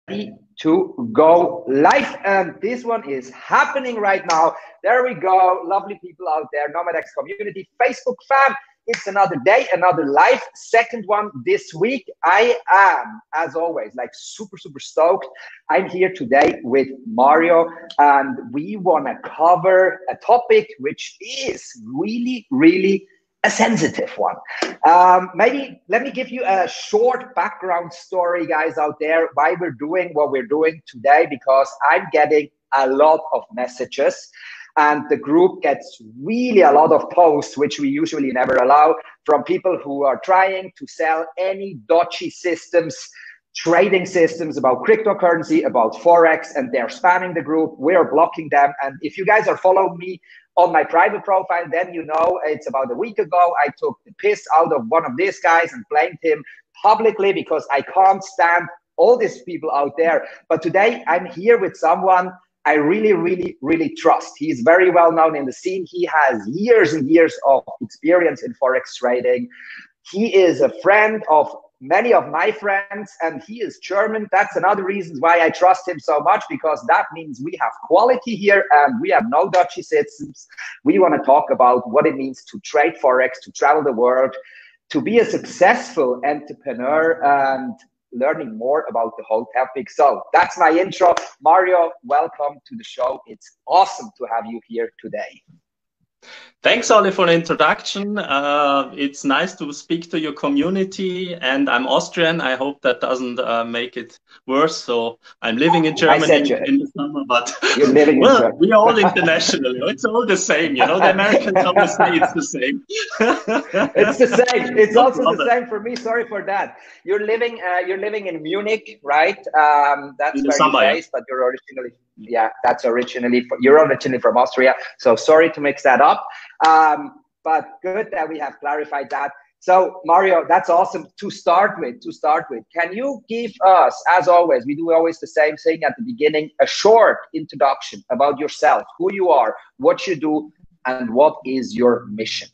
to go live, and this one is happening right now. There we go. Lovely people out there, NomadX community, Facebook fam. It's another day, another live, second one this week. I am, as always, like super stoked. I'm here today with Mario, and we want to cover a topic which is really a sensitive one. Maybe let me give you a short background story, guys out there, why we're doing what we're doing today, because I'm getting a lot of messages and the group gets really a lot of posts, which we usually never allow, from people who are trying to sell any dodgy systems, trading systems about cryptocurrency, about Forex, and they're spamming the group. We're blocking them. And if you guys are following me on my private profile, then you know it's about a week ago, I took the piss out of one of these guys and blamed him publicly because I can't stand all these people out there. But today I'm here with someone I really trust. He's very well known in the scene. He has years and years of experience in Forex trading. He is a friend of many of my friends, and he is German. That's another reason why I trust him so much, because that means we have quality here and we have no dodgy systems. We want to talk about what it means to trade Forex, to travel the world, to be a successful entrepreneur, and learning more about the whole topic. So that's my intro. Mario, welcome to the show. It's awesome to have you here today. Thanks, Ollie, for the introduction. It's nice to speak to your community, and I'm Austrian. I hope that doesn't make it worse. So I'm living in Germany in the summer, but you're living well, in we're all international. It's all the same, you know. The Americans always say it's the same. It's the same. It's also the same for me. Sorry for that. You're living in Munich, right? That's where you're based, but you're originally. Yeah, you're originally from Austria. So sorry to mix that up. But good that we have clarified that. So Mario, that's awesome to start with. Can you give us, as always, we do always the same thing at the beginning, a short introduction about yourself, who you are, what you do, and what is your mission?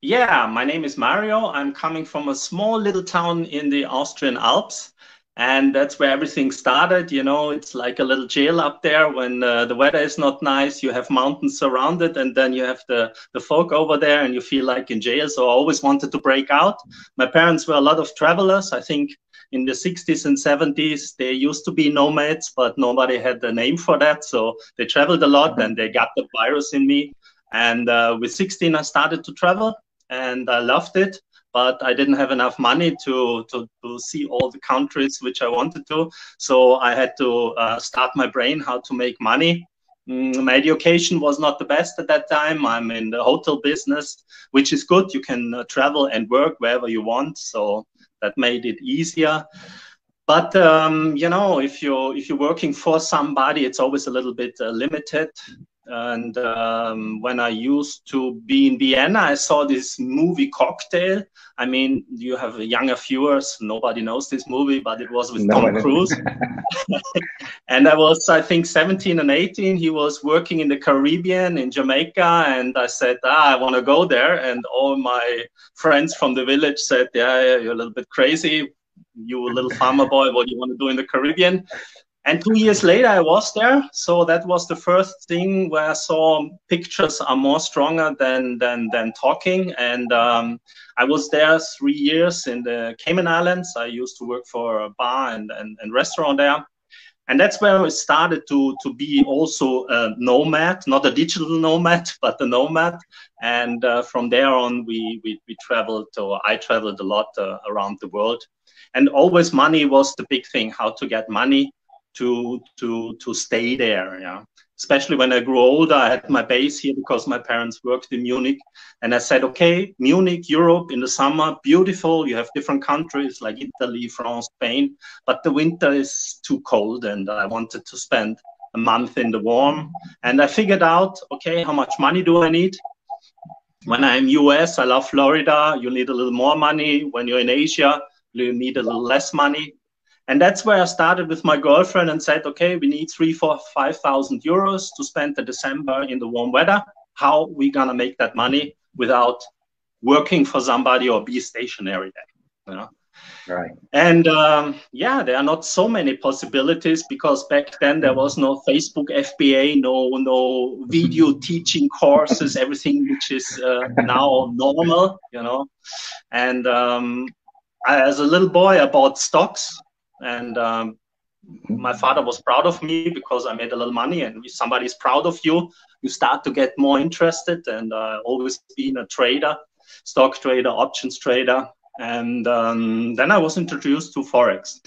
Yeah, my name is Mario. I'm coming from a small little town in the Austrian Alps. And that's where everything started. You know, it's like a little jail up there. When the weather is not nice, you have mountains surrounded, and then you have the fog over there, and you feel like in jail. So I always wanted to break out. My parents were a lot of travelers. I think in the 60s and 70s, they used to be nomads, but nobody had the name for that. So they traveled a lot, and they got the virus in me. And with 16, I started to travel, and I loved it. But I didn't have enough money to see all the countries which I wanted to. So I had to start my brain how to make money. My education was not the best at that time. I'm in the hotel business, which is good. You can travel and work wherever you want. So that made it easier. But, you know, if you're working for somebody, it's always a little bit limited. And when I used to be in Vienna, I saw this movie Cocktail. I mean, you have younger viewers. Nobody knows this movie, but it was with Tom Cruise. And I was, I think, 17 and 18. He was working in the Caribbean, in Jamaica. And I said, I want to go there. And all my friends from the village said, yeah, you're a little bit crazy. You a little farmer boy, what do you want to do in the Caribbean? And 2 years later, I was there. So that was the first thing where I saw pictures are more stronger than talking. And I was there 3 years in the Cayman Islands. I used to work for a bar and restaurant there. And that's where I started to be also a nomad, not a digital nomad, but a nomad. And from there on, I traveled a lot around the world. And always money was the big thing, how to get money to stay there, yeah. Especially when I grew older, I had my base here because my parents worked in Munich. And I said, okay, Munich, Europe in the summer, beautiful. You have different countries like Italy, France, Spain, but the winter is too cold. And I wanted to spend a month in the warm. And I figured out, okay, how much money do I need? When I'm US, I love Florida. You need a little more money. When you're in Asia, you need a little less money. And that's where I started with my girlfriend and said, okay, we need 3,000, 4,000, 5,000 euros to spend the December in the warm weather. How are we going to make that money without working for somebody or be stationary there? You know? Right. And yeah, there are not so many possibilities, because back then there was no Facebook FBA, no video teaching courses, everything which is now normal, you know. And as a little boy, I bought stocks, and my father was proud of me because I made a little money. And if somebody's proud of you, you start to get more interested. And always been a trader, stock trader, options trader. And then I was introduced to Forex.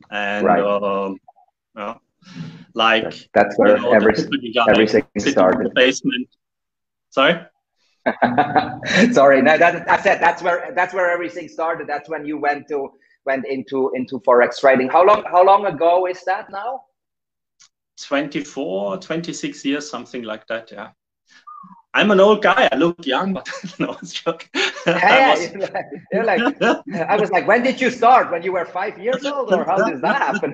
And yeah, like that's where everything started. In the basement. Sorry. Sorry, no, I said that's where everything started. That's when you went into Forex trading. How long ago is that now? 24, 26 years, something like that. Yeah. I'm an old guy. I look young, but no, it's joking. You're like, I was like, when did you start? When you were 5 years old, or how does that happen?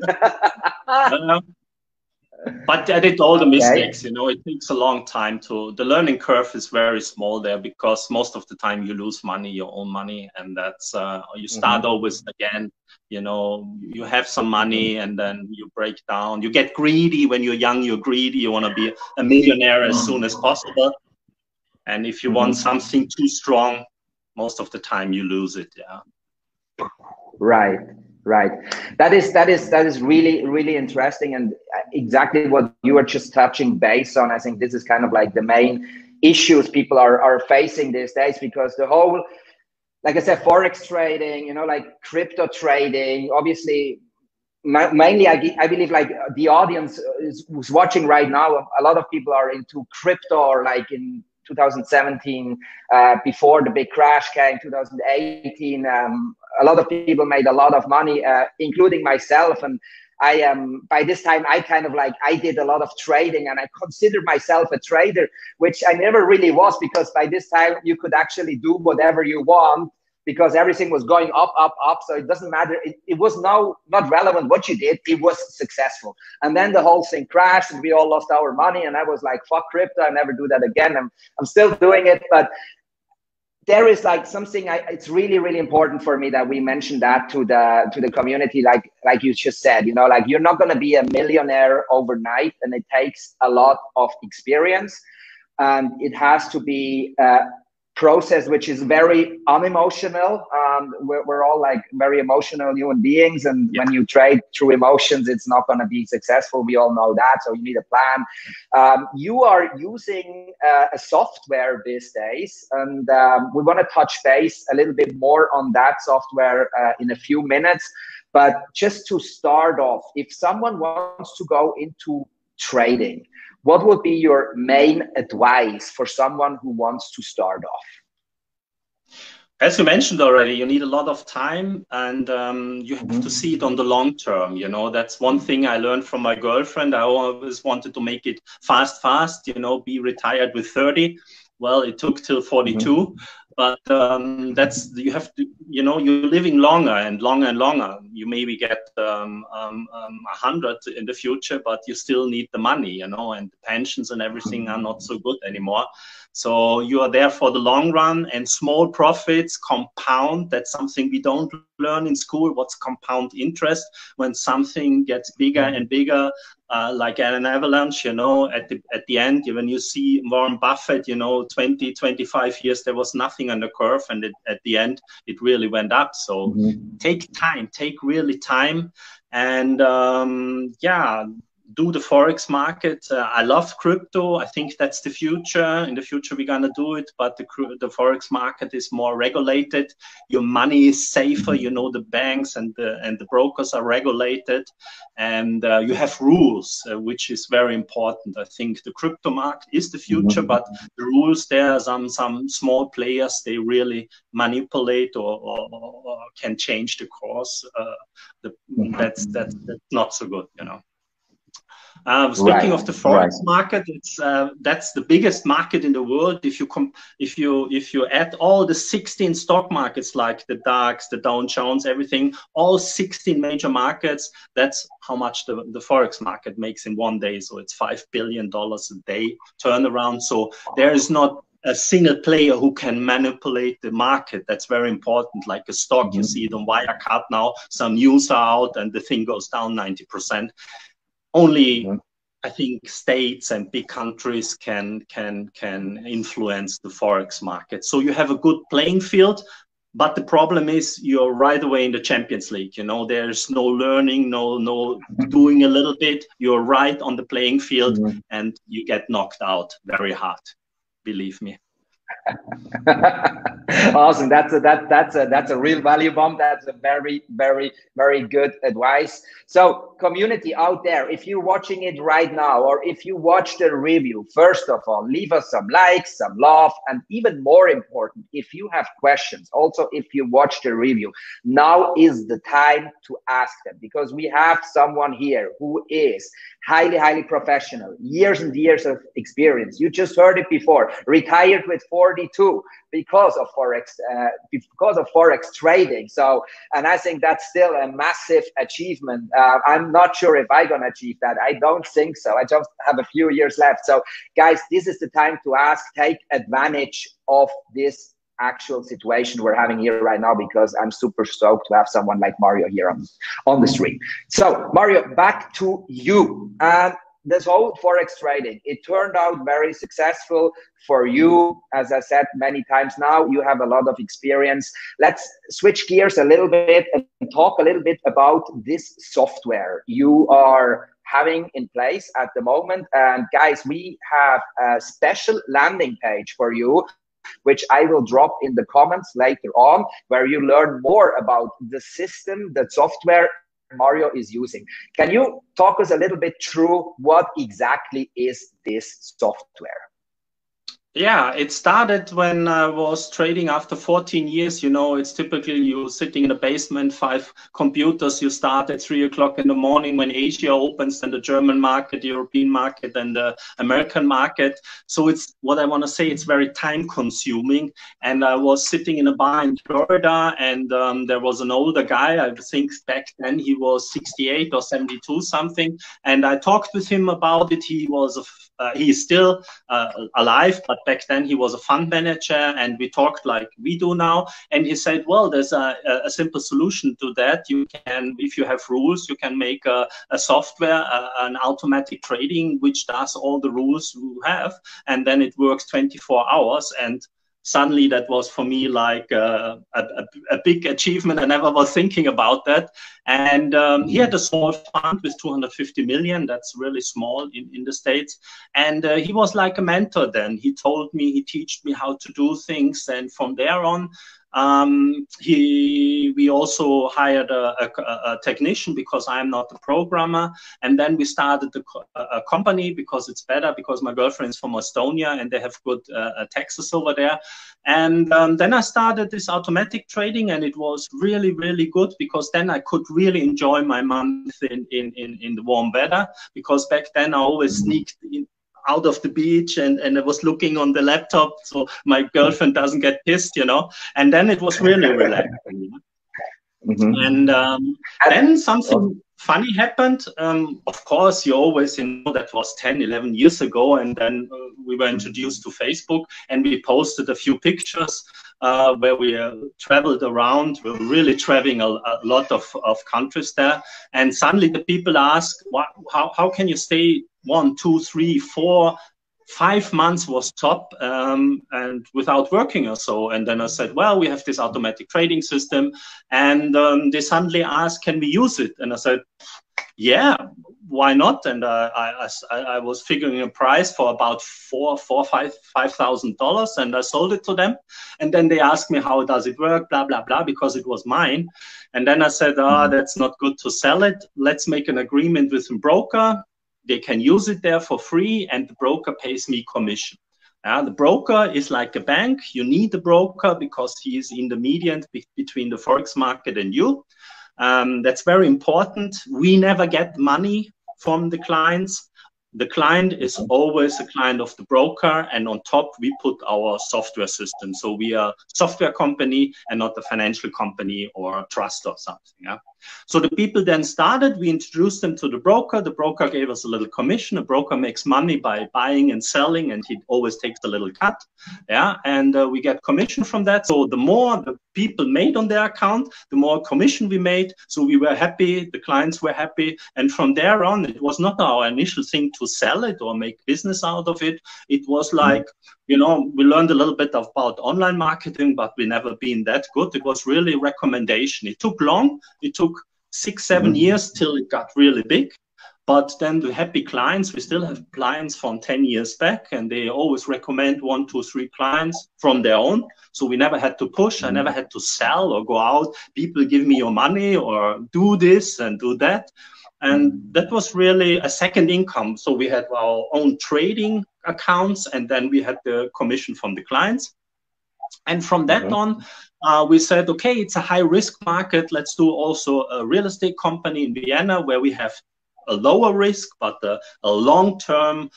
But I did all the mistakes, you know. It takes a long time the learning curve is very small there, because most of the time you lose money, your own money, and that's you start always again, you know. You have some money and then you break down. You get greedy when you're young. You're greedy. You want to be a millionaire as soon as possible. And if you want something too strong, most of the time you lose it. Yeah. Right. That is really interesting, and exactly what you were just touching base on. I think this is kind of like the main issues people are facing these days, because the whole, like I said, Forex trading, you know, like crypto trading, obviously, mainly I believe like the audience who's watching right now, a lot of people are into crypto, or like in 2017, before the big crash came, 2018, a lot of people made a lot of money, including myself. And I by this time, I did a lot of trading, and I consider myself a trader, which I never really was, because by this time you could actually do whatever you want, because everything was going up. So it doesn't matter. It was not relevant what you did. It was successful. And then the whole thing crashed and we all lost our money. And I was like, fuck crypto. I never do that again. I'm still doing it. But there is like something, it's really important for me that we mention that to the community. Like you just said, you know, like you're not going to be a millionaire overnight, and it takes a lot of experience. And it has to be process which is very unemotional. We're all like very emotional human beings, and when you trade through emotions, it's not going to be successful. We all know that. So you need a plan. You are using a software these days, and we want to touch base a little bit more on that software in a few minutes. But just to start off, if someone wants to go into trading, what would be your main advice for someone who wants to start off? As you mentioned already, you need a lot of time, and you have to see it on the long term. You know, that's one thing I learned from my girlfriend. I always wanted to make it fast, you know, be retired with 30. Well, it took till 42. But you have to, you know, you're living longer and longer. You maybe get 100 in the future, but you still need the money, you know, and the pensions and everything are not so good anymore. So you are there for the long run, and small profits compound. That's something we don't learn in school. What's compound interest? When something gets bigger and bigger, like an avalanche, you know, at the end, when you see Warren Buffett, you know, 20, 25 years, there was nothing on the curve, and at the end, it really went up. So take really time, and yeah, do the Forex market. I love crypto. I think that's the future. In the future, we're going to do it, but the Forex market is more regulated. Your money is safer. You know, the banks and the brokers are regulated, and you have rules, which is very important. I think the crypto market is the future, but the rules, there are some small players, they really manipulate or can change the course. That's not so good, you know. Speaking of the Forex market, it's that's the biggest market in the world. If you add all the 16 stock markets, like the DAX, the Dow Jones, everything, all 16 major markets, that's how much the Forex market makes in one day. So it's $5 billion a day turnaround. So there is not a single player who can manipulate the market. That's very important. Like a stock, you see it on Wirecard now, some news are out and the thing goes down 90%. Only, I think, states and big countries can influence the Forex market. So you have a good playing field, but the problem is you're right away in the Champions League. You know, there's no learning, no doing a little bit. You're right on the playing field and you get knocked out very hard. Believe me. Awesome. That's a real value bomb. That's a very, very, very good advice. So community out there, if you're watching it right now, or if you watch the review, first of all, leave us some likes, some love, and even more important, if you have questions, also if you watch the review, now is the time to ask them, because we have someone here who is highly, highly professional, years and years of experience. You just heard it before, retired with 42 because of Forex trading. So, and I think that's still a massive achievement. I'm not sure if I'm gonna achieve that. I don't think so. I just have a few years left. So guys, this is the time to ask, take advantage of this actual situation we're having here right now, because I'm super stoked to have someone like Mario here on the stream. So Mario, back to you. This whole Forex trading, it turned out very successful for you. As I said many times now, you have a lot of experience. Let's switch gears a little bit and talk a little bit about this software you are having in place at the moment. And guys, we have a special landing page for you, which I will drop in the comments later on, where you learn more about the system, the software Mario is using. Can you talk us a little bit through what exactly is this software? Yeah, it started when I was trading after 14 years. You know, it's typically you sitting in a basement, 5 computers. You start at 3 o'clock in the morning when Asia opens, and the German market, the European market, and the American market. So it's what I want to say. It's very time consuming. And I was sitting in a bar in Florida, and there was an older guy. I think back then he was 68 or 72 something. And I talked with him about it. He was he's still alive, but back then he was a fund manager, and we talked like we do now. And he said, well, there's a simple solution to that. You can, if you have rules, you can make a software, an automatic trading, which does all the rules you have, and then it works 24 hours. And suddenly that was for me like a big achievement. I never was thinking about that. And he had a small fund with 250 million. That's really small in the States. And he was like a mentor then. He told me, he taught me how to do things. And from there on, we also hired a technician, because I'm not a programmer. And then we started a company, because it's better, because my girlfriend is from Estonia and they have good taxes over there. And then I started this automatic trading, and it was really, really good, because then I could really enjoy my month in the warm weather, because back then I always sneaked in out of the beach and I was looking on the laptop so my girlfriend doesn't get pissed, you know. And then it was really relaxing. And then something funny happened. Of course, you always, you know, that was 10, 11 years ago. And then we were introduced to Facebook, and we posted a few pictures where we traveled around. We were really traveling a lot of countries there. And suddenly the people ask, how can you stay 1, 2, 3, 4, 5 months was top, and without working or so. And then I said, well, we have this automatic trading system. And they suddenly asked, can we use it? And I said, yeah, why not? And I was figuring a price for about $5,000, and I sold it to them. And then they asked me, how does it work? Blah, blah, blah, because it was mine. And then I said, that's not good to sell it. Let's make an agreement with a broker. They can use it there for free, and the broker pays me commission. The broker is like a bank. You need the broker because he is in the median between the Forex market and you. That's very important. We never get money from the clients. The client is always a client of the broker, and on top we put our software system. So we are a software company and not a financial company or a trust or something. Yeah? So the people then started, we introduced them to the broker gave us a little commission. A broker makes money by buying and selling, and he always takes a little cut, yeah, and we get commission from that. So the more the people made on their account, the more commission we made. So we were happy, the clients were happy, and from there on, it was not our initial thing to sell it or make business out of it. It was like, you know, we learned a little bit about online marketing, but we never been that good. It was really recommendation. It took long. It took 6-7 years till it got really big. But then the happy clients, we still have clients from 10 years back, and they always recommend 1, 2, 3 clients from their own. So we never had to push. I never had to sell or go out. People give me your money or do this and do that. And that was really a second income. So we had our own trading accounts, and then we had the commission from the clients. And from that on, we said, okay, it's a high risk market. Let's do also a real estate company in Vienna where we have a lower risk, but a long-term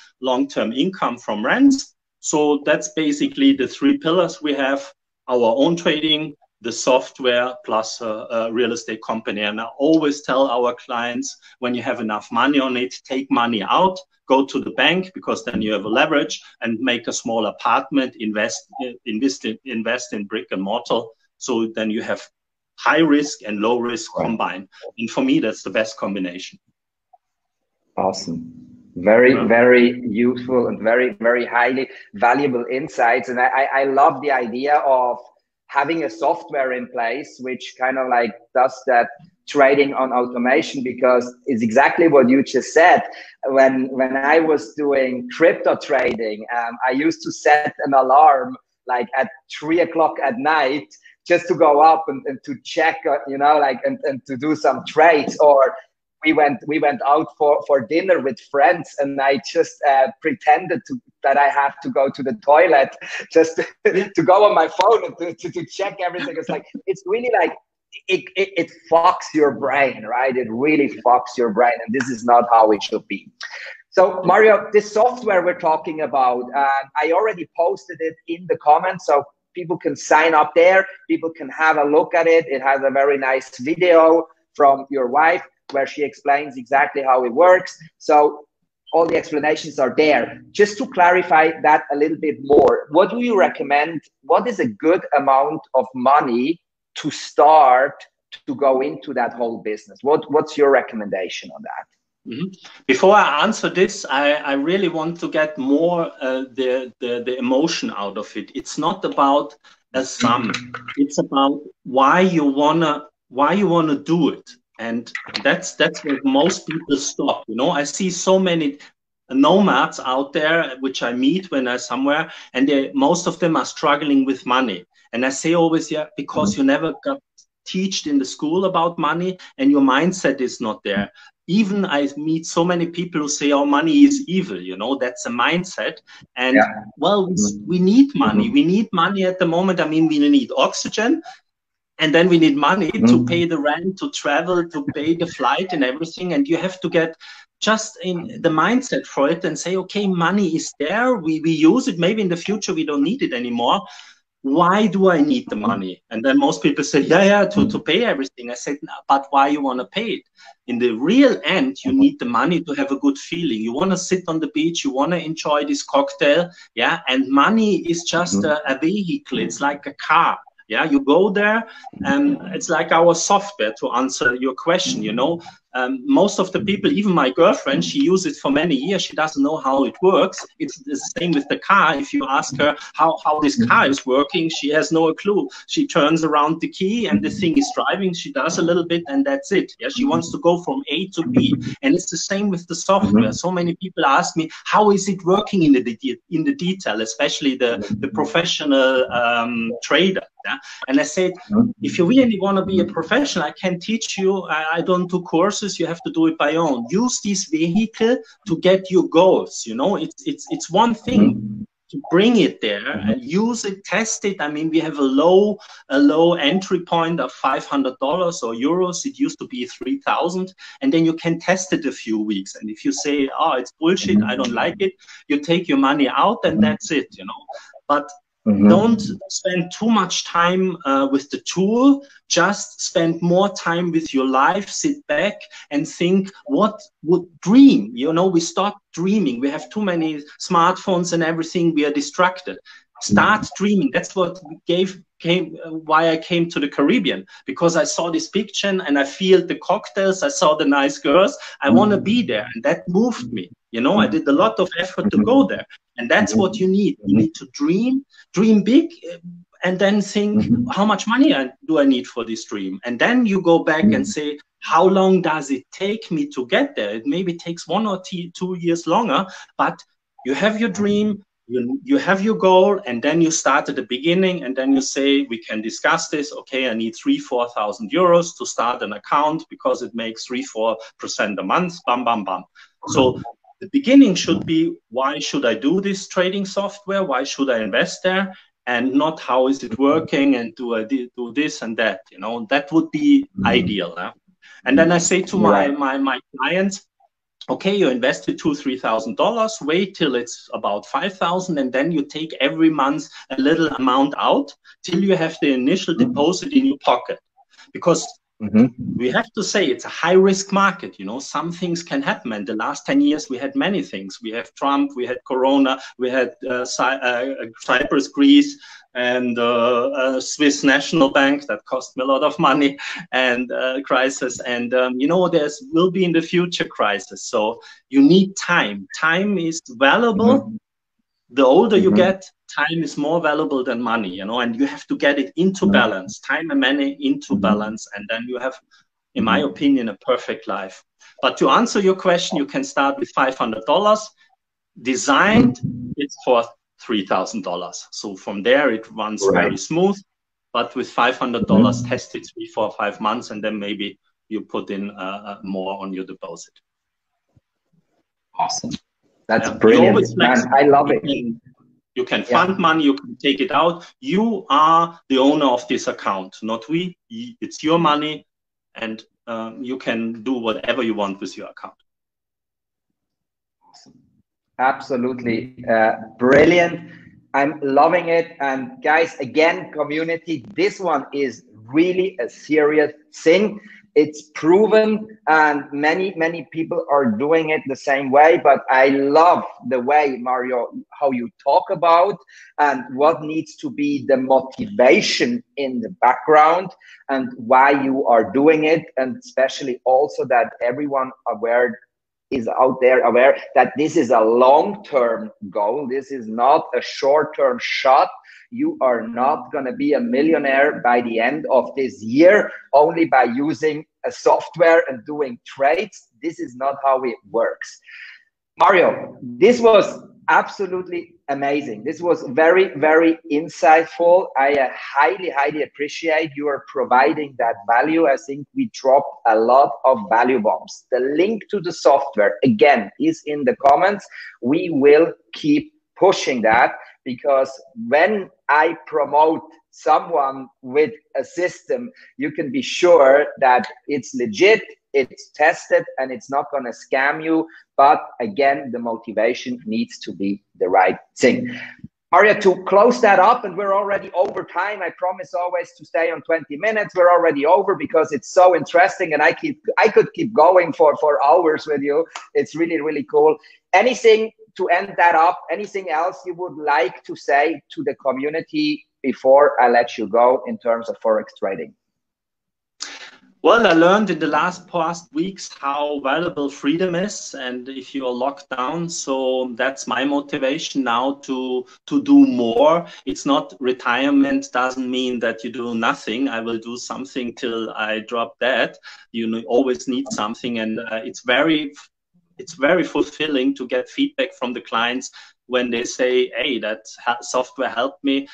income from rents. So that's basically the 3 pillars we have: our own trading, the software, plus a real estate company. And I always tell our clients, when you have enough money on it, take money out, go to the bank, because then you have a leverage, and make a small apartment, invest in brick and mortar. So then you have high risk and low risk combined. And for me, that's the best combination. Awesome. Very, very useful and very, very highly valuable insights. And I love the idea of having a software in place which kind of like does that trading on automation, because it's exactly what you just said. When I was doing crypto trading, I used to set an alarm like at 3 o'clock at night just to go up and to check, you know, like and to do some trades. Or we went out for dinner with friends, and I just pretended that I have to go to the toilet just to go on my phone and to check everything. It's like, it's really like, it fucks your brain, right? It really fucks your brain, and this is not how it should be. So Mario, this software we're talking about, I already posted it in the comments, so people can sign up there. People can have a look at it. It has a very nice video from your wife where she explains exactly how it works. So all the explanations are there. Just to clarify that a little bit more, what do you recommend? What is a good amount of money to start to go into that whole business? What's your recommendation on that? Before I answer this, I really want to get more the emotion out of it. It's not about a sum. It's about why you wanna do it. And that's where most people stop. You know, I see so many nomads out there, which I meet when I'm somewhere, and most of them are struggling with money. And I say always, yeah, because you never got taught in the school about money, and your mindset is not there. Even I meet so many people who say, oh, money is evil, you know, that's a mindset. And well, we need money. We need money at the moment. I mean, we need oxygen. And then we need money to pay the rent, to travel, to pay the flight and everything. And you have to get just in the mindset for it and say, okay, money is there. We use it. Maybe in the future, we don't need it anymore. Why do I need the money? And then most people say, yeah, to pay everything. I said, no, but why you want to pay it? In the real end, you need the money to have a good feeling. You want to sit on the beach. You want to enjoy this cocktail. Yeah. And money is just a vehicle. It's like a car. Yeah, you go there, and it's like our software, to answer your question. You know, most of the people, even my girlfriend, she used it for many years. She doesn't know how it works. It's the same with the car. If you ask her how this car is working, she has no clue. She turns around the key and the thing is driving. She does a little bit and that's it. Yeah, she wants to go from A to B. And it's the same with the software. So many people ask me, how is it working in the detail, especially the professional trader. Yeah? And I said, if you really want to be a professional, I can teach you. I don't do courses. You have to do it by own. Use this vehicle to get your goals. You know, it's one thing to bring it there and use it, test it. I mean, we have a low entry point of $500 or euros. It used to be 3,000, and then you can test it a few weeks. And if you say, oh, it's bullshit, I don't like it, you take your money out, and that's it. You know, but Don't spend too much time with the tool. Just spend more time with your life. Sit back and think, what would dream? You know, we stop dreaming. We have too many smartphones and everything. We are distracted. Start dreaming. That's what why I came to the Caribbean, because I saw this picture and I feel the cocktails. I saw the nice girls. I want to be there, and that moved me. You know, I did a lot of effort to go there, and that's what you need. You need to dream big, and then think, how much money do I need for this dream? And then you go back and say, how long does it take me to get there? It maybe takes 1 or 2 years longer, but you have your dream. You have your goal, and then you start at the beginning, and then you say, we can discuss this. Okay, I need 3,000–4,000 euros to start an account because it makes 3–4% a month. Bam, bam, bam. So the beginning should be, why should I do this trading software? Why should I invest there? And not how is it working, and do I do this and that? You know, that would be ideal. And then I say to my clients, okay, you invested $2–3,000, wait till it's about 5,000, and then you take every month a little amount out till you have the initial deposit in your pocket. Because we have to say it's a high-risk market. You know, some things can happen. And the last 10 years, we had many things. We have Trump, we had Corona, we had Cyprus, Greece, and Swiss National Bank that cost me a lot of money, and crisis. And, you know, will be in the future crisis. So you need time. Time is valuable. The older you get, time is more valuable than money, you know, and you have to get it into balance, time and money into balance. And then you have, in my opinion, a perfect life. But to answer your question, you can start with $500. Designed, it's for $3,000. So from there, it runs very smooth. But with $500, test it 3, 4, 5 months, and then maybe you put in more on your deposit. Awesome. That's brilliant, man. I love it. You can fund money, you can take it out. You are the owner of this account, not we. It's your money, and you can do whatever you want with your account. Awesome. Absolutely brilliant. I'm loving it. And guys, again, community, this one is really a serious thing. It's proven, and many people are doing it the same way. But I love the way, Mario, how you talk about and what needs to be the motivation in the background and why you are doing it, and especially also that everyone is out there aware that this is a long-term goal. This is not a short-term shot. You are not going to be a millionaire by the end of this year only by using a software and doing trades. This is not how it works. Mario, this was absolutely amazing. This was very, very insightful. I highly appreciate you are providing that value. I think we dropped a lot of value bombs. The link to the software, again, is in the comments. We will keep pushing that, because when I promote someone with a system, you can be sure that it's legit, it's tested, and it's not going to scam you. But again, the motivation needs to be the right thing. Mario, to close that up, and we're already over time. I promise always to stay on 20 minutes. We're already over because it's so interesting, and I could keep going for hours with you. It's really, really cool. Anything to end that up? Anything else you would like to say to the community before I let you go in terms of Forex trading? Well, I learned in the past weeks how valuable freedom is, and if you are locked down, so that's my motivation now to do more. It's not retirement, doesn't mean that you do nothing. I will do something till I drop dead. You always need something, and it's very fulfilling to get feedback from the clients when they say, hey, that software helped me.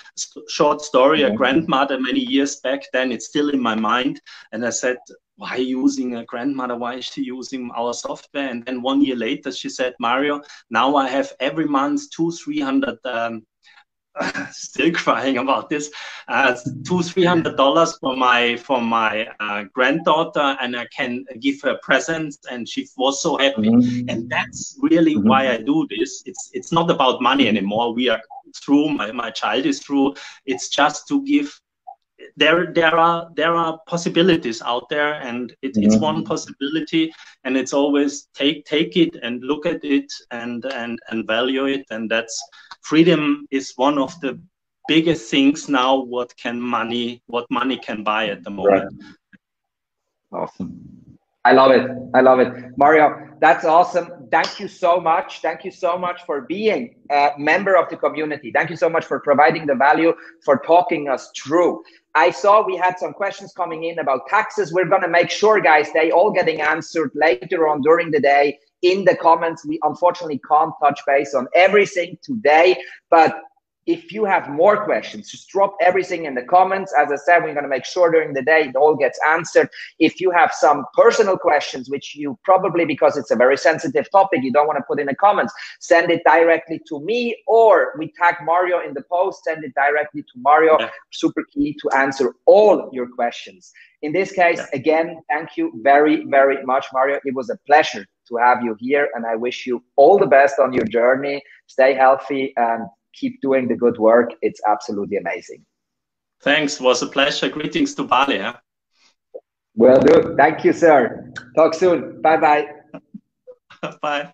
Short story, a grandmother many years back then, it's still in my mind. And I said, why using a grandmother? Why is she using our software? And then 1 year later, she said, Mario, now I have every month $200–300 still crying about this, $200–300 for my granddaughter, and I can give her presents, and she was so happy. And that's really why I do this. It's not about money anymore. We are through, my child is through. It's just to give. There are possibilities out there, and it's one possibility, and it's always take it and look at it and value it, and that's freedom is one of the biggest things now. What money can buy at the moment. Right. Awesome. I love it. I love it. Mario, that's awesome. Thank you so much. Thank you so much for being a member of the community. Thank you so much for providing the value, for talking us through. I saw we had some questions coming in about taxes. We're going to make sure, guys, they all getting answered later on during the day in the comments. We unfortunately can't touch base on everything today, but if you have more questions, just drop everything in the comments. As I said, we're going to make sure during the day it all gets answered. If you have some personal questions, which you probably, because it's a very sensitive topic, you don't want to put in the comments, send it directly to me, or we tag Mario in the post, send it directly to Mario. Yeah. Super key to answer all your questions. In this case, again, thank you very, very much, Mario. It was a pleasure to have you here, and I wish you all the best on your journey. Stay healthy and keep doing the good work. It's absolutely amazing. Thanks. It was a pleasure. Greetings to Bali. Huh? Will do. Thank you, sir. Talk soon. Bye-bye. Bye.